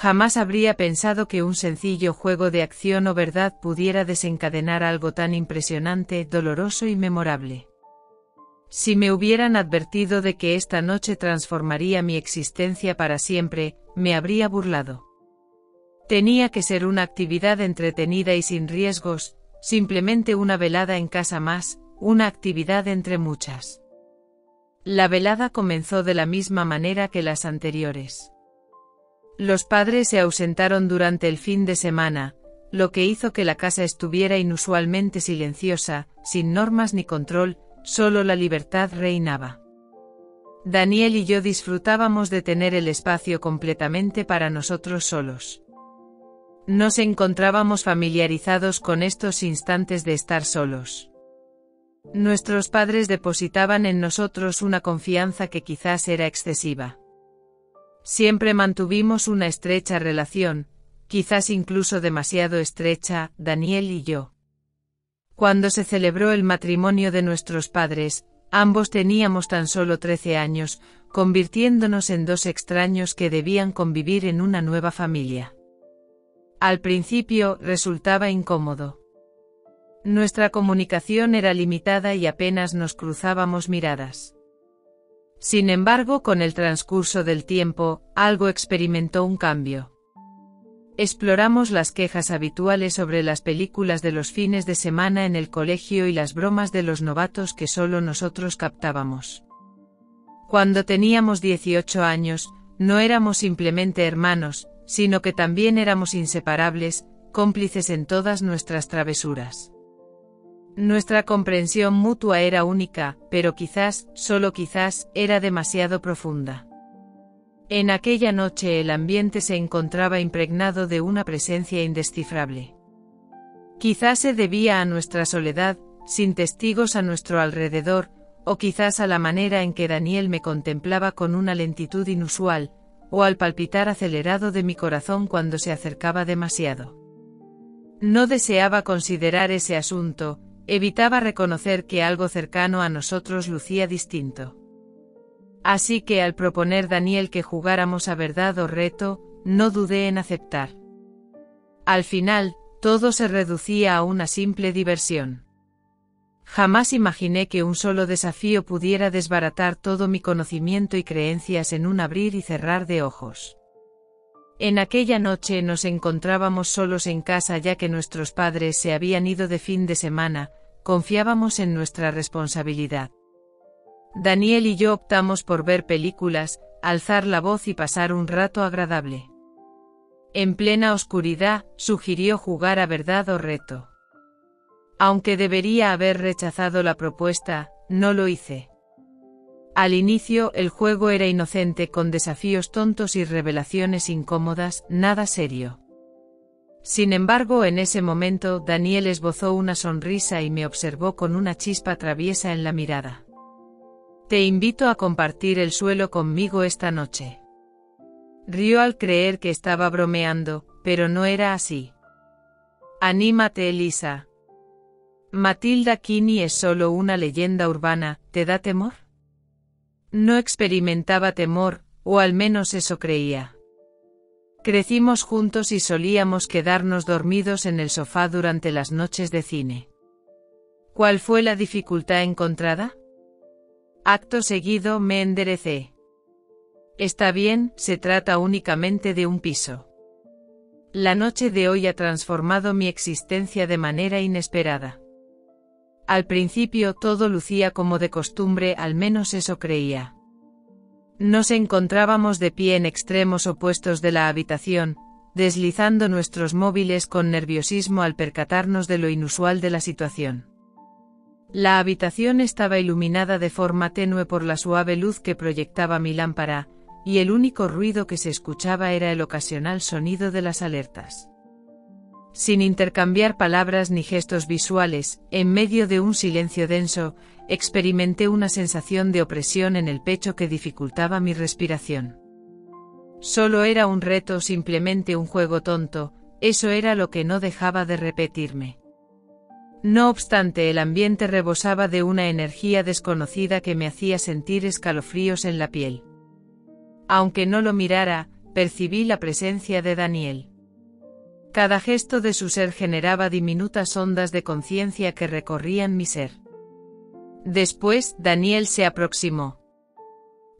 Jamás habría pensado que un sencillo juego de acción o verdad pudiera desencadenar algo tan impresionante, doloroso y memorable. Si me hubieran advertido de que esta noche transformaría mi existencia para siempre, me habría burlado. Tenía que ser una actividad entretenida y sin riesgos, simplemente una velada en casa más, una actividad entre muchas. La velada comenzó de la misma manera que las anteriores. Los padres se ausentaron durante el fin de semana, lo que hizo que la casa estuviera inusualmente silenciosa, sin normas ni control, solo la libertad reinaba. Daniel y yo disfrutábamos de tener el espacio completamente para nosotros solos. Nos encontrábamos familiarizados con estos instantes de estar solos. Nuestros padres depositaban en nosotros una confianza que quizás era excesiva. Siempre mantuvimos una estrecha relación, quizás incluso demasiado estrecha, Daniel y yo. Cuando se celebró el matrimonio de nuestros padres, ambos teníamos tan solo 13 años, convirtiéndonos en dos extraños que debían convivir en una nueva familia. Al principio, resultaba incómodo. Nuestra comunicación era limitada y apenas nos cruzábamos miradas. Sin embargo, con el transcurso del tiempo, algo experimentó un cambio. Exploramos las quejas habituales sobre las películas de los fines de semana en el colegio y las bromas de los novatos que solo nosotros captábamos. Cuando teníamos 18 años, no éramos simplemente hermanos, sino que también éramos inseparables, cómplices en todas nuestras travesuras. Nuestra comprensión mutua era única, pero quizás, solo quizás, era demasiado profunda. En aquella noche el ambiente se encontraba impregnado de una presencia indescifrable. Quizás se debía a nuestra soledad, sin testigos a nuestro alrededor, o quizás a la manera en que Daniel me contemplaba con una lentitud inusual, o al palpitar acelerado de mi corazón cuando se acercaba demasiado. No deseaba considerar ese asunto, evitaba reconocer que algo cercano a nosotros lucía distinto. Así que al proponer Daniel que jugáramos a verdad o reto, no dudé en aceptar. Al final, todo se reducía a una simple diversión. Jamás imaginé que un solo desafío pudiera desbaratar todo mi conocimiento y creencias en un abrir y cerrar de ojos. En aquella noche nos encontrábamos solos en casa ya que nuestros padres se habían ido de fin de semana, confiábamos en nuestra responsabilidad. Daniel y yo optamos por ver películas, alzar la voz y pasar un rato agradable. En plena oscuridad, sugirió jugar a verdad o reto. Aunque debería haber rechazado la propuesta, no lo hice. Al inicio, el juego era inocente con desafíos tontos y revelaciones incómodas, nada serio. Sin embargo, en ese momento, Daniel esbozó una sonrisa y me observó con una chispa traviesa en la mirada. «Te invito a compartir el suelo conmigo esta noche». Rió al creer que estaba bromeando, pero no era así. «Anímate, Elisa. Matilda Kinney es solo una leyenda urbana, ¿te da temor?». No experimentaba temor, o al menos eso creía. Crecimos juntos y solíamos quedarnos dormidos en el sofá durante las noches de cine. ¿Cuál fue la dificultad encontrada? Acto seguido me enderecé. Está bien, se trata únicamente de un piso. La noche de hoy ha transformado mi existencia de manera inesperada. Al principio todo lucía como de costumbre, al menos eso creía. Nos encontrábamos de pie en extremos opuestos de la habitación, deslizando nuestros móviles con nerviosismo al percatarnos de lo inusual de la situación. La habitación estaba iluminada de forma tenue por la suave luz que proyectaba mi lámpara, y el único ruido que se escuchaba era el ocasional sonido de las alertas. Sin intercambiar palabras ni gestos visuales, en medio de un silencio denso, experimenté una sensación de opresión en el pecho que dificultaba mi respiración. Solo era un reto, simplemente un juego tonto, eso era lo que no dejaba de repetirme. No obstante, el ambiente rebosaba de una energía desconocida que me hacía sentir escalofríos en la piel. Aunque no lo mirara, percibí la presencia de Daniel. Cada gesto de su ser generaba diminutas ondas de conciencia que recorrían mi ser. Después, Daniel se aproximó.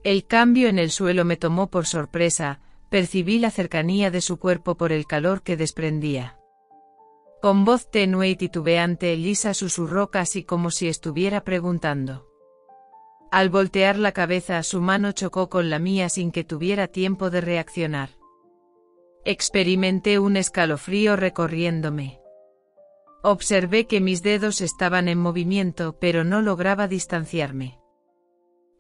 El cambio en el suelo me tomó por sorpresa, percibí la cercanía de su cuerpo por el calor que desprendía. Con voz tenue y titubeante, Lisa susurró casi como si estuviera preguntando. Al voltear la cabeza, su mano chocó con la mía sin que tuviera tiempo de reaccionar. Experimenté un escalofrío recorriéndome. Observé que mis dedos estaban en movimiento, pero no lograba distanciarme.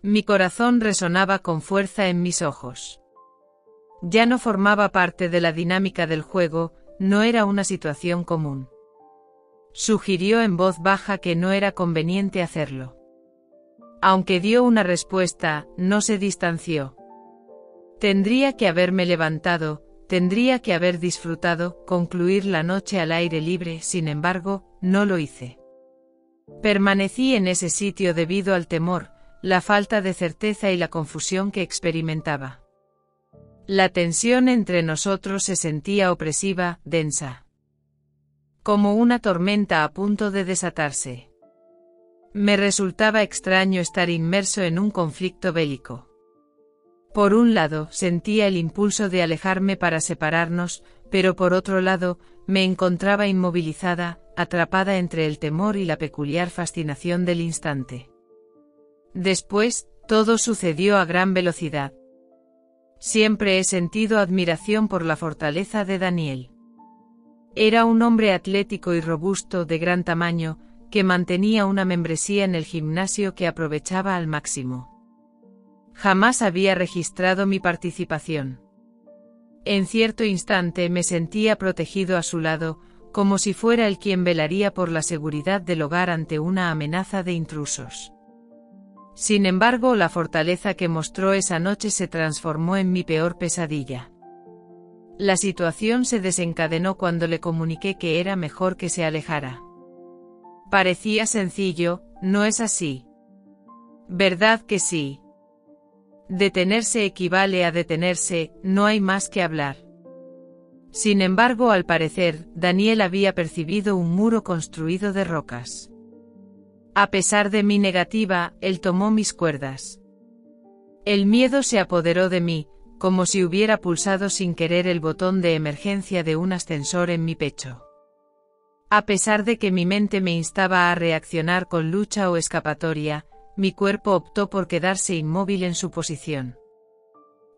Mi corazón resonaba con fuerza en mis ojos. Ya no formaba parte de la dinámica del juego, no era una situación común. Sugirió en voz baja que no era conveniente hacerlo. Aunque dio una respuesta, no se distanció. Tendría que haberme levantado, tendría que haber disfrutado, concluir la noche al aire libre, sin embargo, no lo hice. Permanecí en ese sitio debido al temor, la falta de certeza y la confusión que experimentaba. La tensión entre nosotros se sentía opresiva, densa. Como una tormenta a punto de desatarse. Me resultaba extraño estar inmerso en un conflicto bélico. Por un lado, sentía el impulso de alejarme para separarnos, pero por otro lado, me encontraba inmovilizada, atrapada entre el temor y la peculiar fascinación del instante. Después, todo sucedió a gran velocidad. Siempre he sentido admiración por la fortaleza de Daniel. Era un hombre atlético y robusto de gran tamaño, que mantenía una membresía en el gimnasio que aprovechaba al máximo. Jamás había registrado mi participación. En cierto instante me sentía protegido a su lado, como si fuera él quien velaría por la seguridad del hogar ante una amenaza de intrusos. Sin embargo, la fortaleza que mostró esa noche se transformó en mi peor pesadilla. La situación se desencadenó cuando le comuniqué que era mejor que se alejara. Parecía sencillo, ¿no es así? ¿Verdad que sí? Detenerse equivale a detenerse, no hay más que hablar. Sin embargo, al parecer, Daniel había percibido un muro construido de rocas. A pesar de mi negativa, él tomó mis cuerdas. El miedo se apoderó de mí, como si hubiera pulsado sin querer el botón de emergencia de un ascensor en mi pecho. A pesar de que mi mente me instaba a reaccionar con lucha o escapatoria, mi cuerpo optó por quedarse inmóvil en su posición.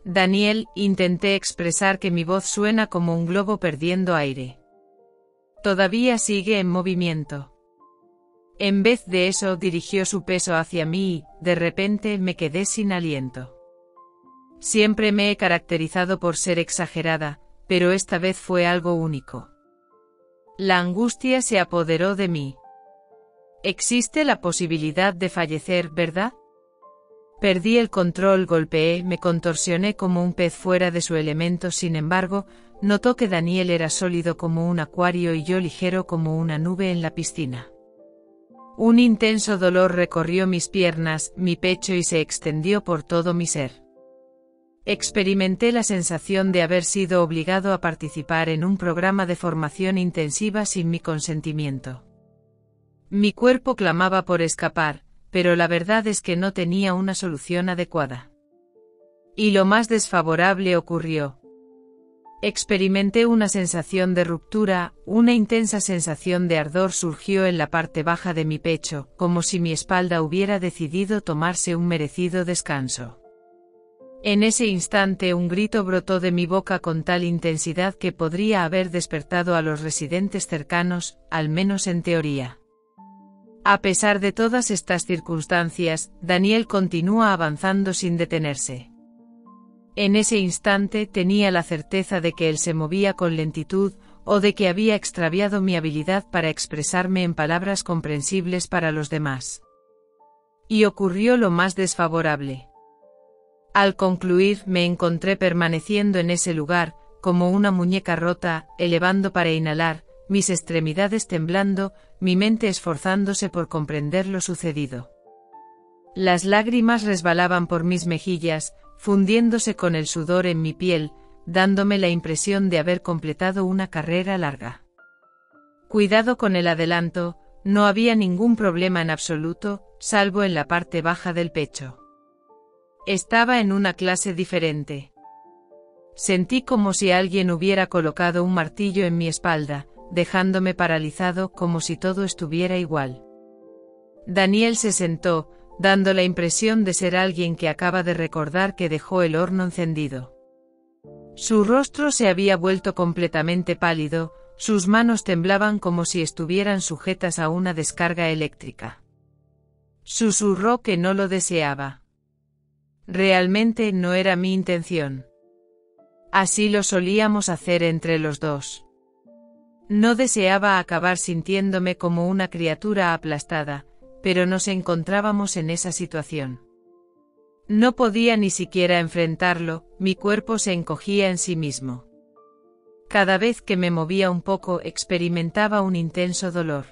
Daniel, intenté expresar que mi voz suena como un globo perdiendo aire. Todavía sigue en movimiento. En vez de eso, dirigió su peso hacia mí y, de repente, me quedé sin aliento. Siempre me he caracterizado por ser exagerada, pero esta vez fue algo único. La angustia se apoderó de mí. Existe la posibilidad de fallecer, ¿verdad? Perdí el control, golpeé, me contorsioné como un pez fuera de su elemento. Sin embargo, notó que Daniel era sólido como un acuario y yo ligero como una nube en la piscina. Un intenso dolor recorrió mis piernas, mi pecho y se extendió por todo mi ser. Experimenté la sensación de haber sido obligado a participar en un programa de formación intensiva sin mi consentimiento. Mi cuerpo clamaba por escapar, pero la verdad es que no tenía una solución adecuada. Y lo más desfavorable ocurrió. Experimenté una sensación de ruptura, una intensa sensación de ardor surgió en la parte baja de mi pecho, como si mi espalda hubiera decidido tomarse un merecido descanso. En ese instante un grito brotó de mi boca con tal intensidad que podría haber despertado a los residentes cercanos, al menos en teoría. A pesar de todas estas circunstancias, Daniel continúa avanzando sin detenerse. En ese instante tenía la certeza de que él se movía con lentitud, o de que había extraviado mi habilidad para expresarme en palabras comprensibles para los demás. Y ocurrió lo más desfavorable. Al concluir, me encontré permaneciendo en ese lugar, como una muñeca rota, elevando para inhalar, mis extremidades temblando, mi mente esforzándose por comprender lo sucedido. Las lágrimas resbalaban por mis mejillas, fundiéndose con el sudor en mi piel, dándome la impresión de haber completado una carrera larga. Cuidado con el adelanto, no había ningún problema en absoluto, salvo en la parte baja del pecho. Estaba en una clase diferente. Sentí como si alguien hubiera colocado un martillo en mi espalda, dejándome paralizado como si todo estuviera igual. Daniel se sentó, dando la impresión de ser alguien que acaba de recordar que dejó el horno encendido. Su rostro se había vuelto completamente pálido, sus manos temblaban como si estuvieran sujetas a una descarga eléctrica. Susurró que no lo deseaba. Realmente no era mi intención. Así lo solíamos hacer entre los dos. No deseaba acabar sintiéndome como una criatura aplastada, pero nos encontrábamos en esa situación. No podía ni siquiera enfrentarlo, mi cuerpo se encogía en sí mismo. Cada vez que me movía un poco experimentaba un intenso dolor.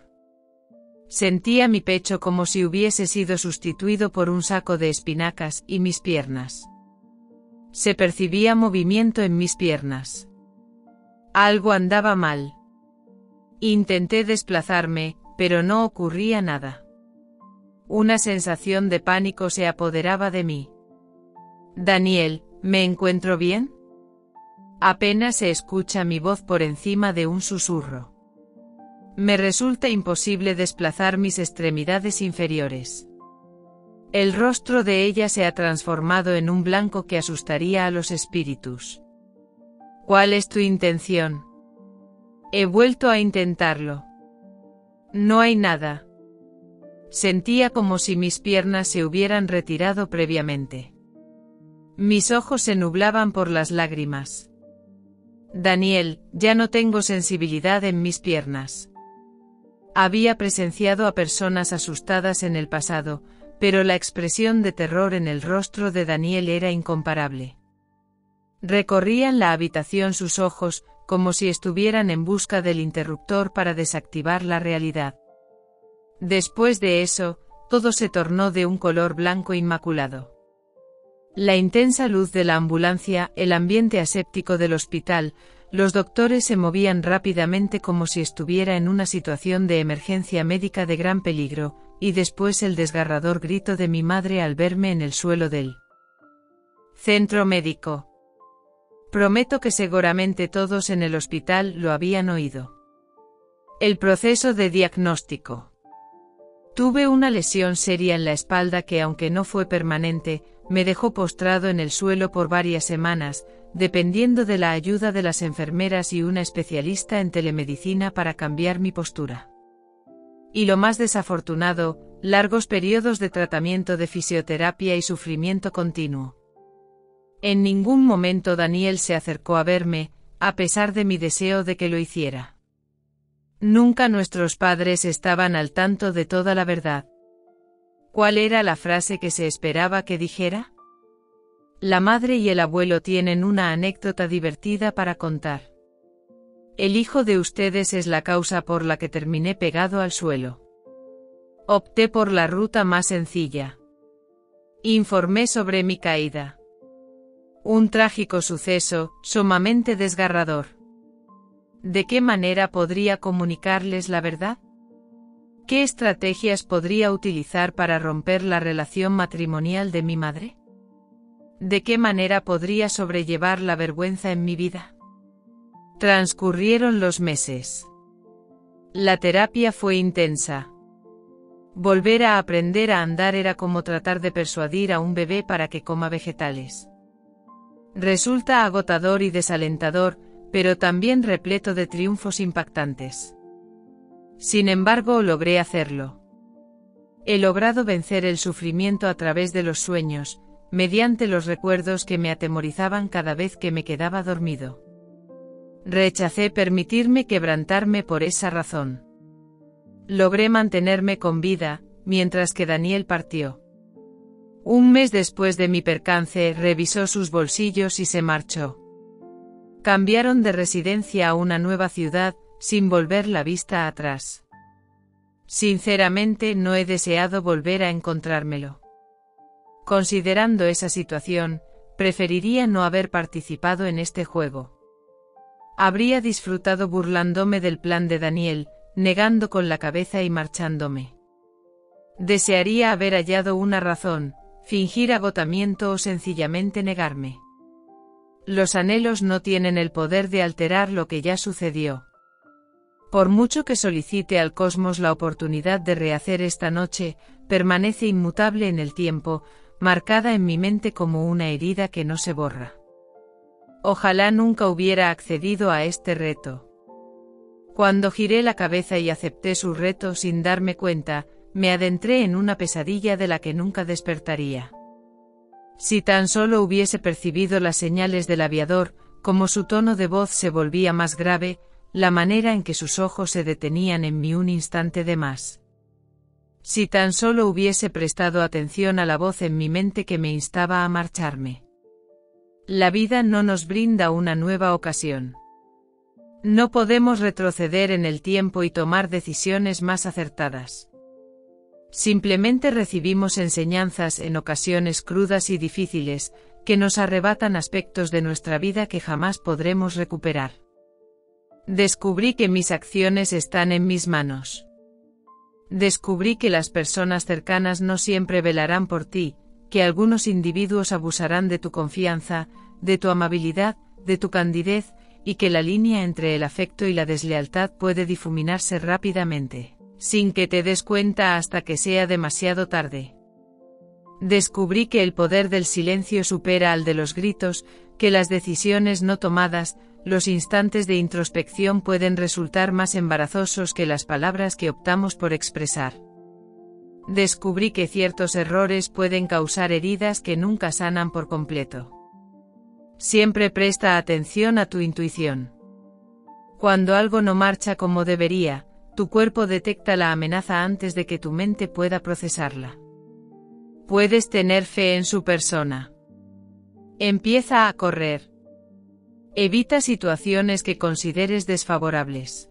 Sentía mi pecho como si hubiese sido sustituido por un saco de espinacas y mis piernas. Se percibía movimiento en mis piernas. Algo andaba mal. Intenté desplazarme, pero no ocurría nada. Una sensación de pánico se apoderaba de mí. Daniel, ¿me encuentro bien? Apenas se escucha mi voz por encima de un susurro. Me resulta imposible desplazar mis extremidades inferiores. El rostro de ella se ha transformado en un blanco que asustaría a los espíritus. ¿Cuál es tu intención? He vuelto a intentarlo. No hay nada. Sentía como si mis piernas se hubieran retirado previamente. Mis ojos se nublaban por las lágrimas. Daniel, ya no tengo sensibilidad en mis piernas. Había presenciado a personas asustadas en el pasado, pero la expresión de terror en el rostro de Daniel era incomparable. Recorrían la habitación sus ojos, como si estuvieran en busca del interruptor para desactivar la realidad. Después de eso, todo se tornó de un color blanco inmaculado. La intensa luz de la ambulancia, el ambiente aséptico del hospital, los doctores se movían rápidamente como si estuviera en una situación de emergencia médica de gran peligro, y después el desgarrador grito de mi madre al verme en el suelo del centro médico. Prometo que seguramente todos en el hospital lo habían oído. El proceso de diagnóstico. Tuve una lesión seria en la espalda que, aunque no fue permanente, me dejó postrado en el suelo por varias semanas, dependiendo de la ayuda de las enfermeras y una especialista en telemedicina para cambiar mi postura. Y lo más desafortunado, largos periodos de tratamiento de fisioterapia y sufrimiento continuo. En ningún momento Daniel se acercó a verme, a pesar de mi deseo de que lo hiciera. Nunca nuestros padres estaban al tanto de toda la verdad. ¿Cuál era la frase que se esperaba que dijera? La madre y el abuelo tienen una anécdota divertida para contar. El hijo de ustedes es la causa por la que terminé pegado al suelo. Opté por la ruta más sencilla. Informé sobre mi caída. Un trágico suceso, sumamente desgarrador. ¿De qué manera podría comunicarles la verdad? ¿Qué estrategias podría utilizar para romper la relación matrimonial de mi madre? ¿De qué manera podría sobrellevar la vergüenza en mi vida? Transcurrieron los meses. La terapia fue intensa. Volver a aprender a andar era como tratar de persuadir a un bebé para que coma vegetales. Resulta agotador y desalentador, pero también repleto de triunfos impactantes. Sin embargo, logré hacerlo. He logrado vencer el sufrimiento a través de los sueños, mediante los recuerdos que me atemorizaban cada vez que me quedaba dormido. Rechacé permitirme quebrantarme por esa razón. Logré mantenerme con vida, mientras que Daniel partió. Un mes después de mi percance, revisó sus bolsillos y se marchó. Cambiaron de residencia a una nueva ciudad, sin volver la vista atrás. Sinceramente, no he deseado volver a encontrármelo. Considerando esa situación, preferiría no haber participado en este juego. Habría disfrutado burlándome del plan de Daniel, negando con la cabeza y marchándome. Desearía haber hallado una razón, fingir agotamiento o sencillamente negarme. Los anhelos no tienen el poder de alterar lo que ya sucedió. Por mucho que solicite al cosmos la oportunidad de rehacer esta noche, permanece inmutable en el tiempo, marcada en mi mente como una herida que no se borra. Ojalá nunca hubiera accedido a este reto. Cuando giré la cabeza y acepté su reto sin darme cuenta, me adentré en una pesadilla de la que nunca despertaría. Si tan solo hubiese percibido las señales del aviador, como su tono de voz se volvía más grave, la manera en que sus ojos se detenían en mí un instante de más. Si tan solo hubiese prestado atención a la voz en mi mente que me instaba a marcharme. La vida no nos brinda una nueva ocasión. No podemos retroceder en el tiempo y tomar decisiones más acertadas. Simplemente recibimos enseñanzas en ocasiones crudas y difíciles, que nos arrebatan aspectos de nuestra vida que jamás podremos recuperar. Descubrí que mis acciones están en mis manos. Descubrí que las personas cercanas no siempre velarán por ti, que algunos individuos abusarán de tu confianza, de tu amabilidad, de tu candidez, y que la línea entre el afecto y la deslealtad puede difuminarse rápidamente, sin que te des cuenta hasta que sea demasiado tarde. Descubrí que el poder del silencio supera al de los gritos, que las decisiones no tomadas, los instantes de introspección pueden resultar más embarazosos que las palabras que optamos por expresar. Descubrí que ciertos errores pueden causar heridas que nunca sanan por completo. Siempre presta atención a tu intuición. Cuando algo no marcha como debería, tu cuerpo detecta la amenaza antes de que tu mente pueda procesarla. Puedes tener fe en su persona. Empieza a correr. Evita situaciones que consideres desfavorables.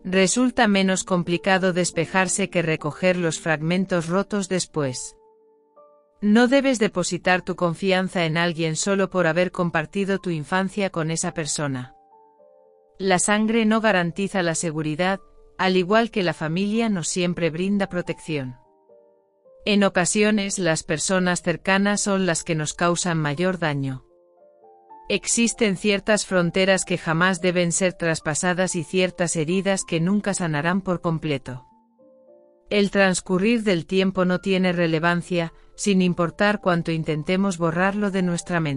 Resulta menos complicado despejarse que recoger los fragmentos rotos después. No debes depositar tu confianza en alguien solo por haber compartido tu infancia con esa persona. La sangre no garantiza la seguridad, al igual que la familia no siempre brinda protección. En ocasiones las personas cercanas son las que nos causan mayor daño. Existen ciertas fronteras que jamás deben ser traspasadas y ciertas heridas que nunca sanarán por completo. El transcurrir del tiempo no tiene relevancia, sin importar cuánto intentemos borrarlo de nuestra mente.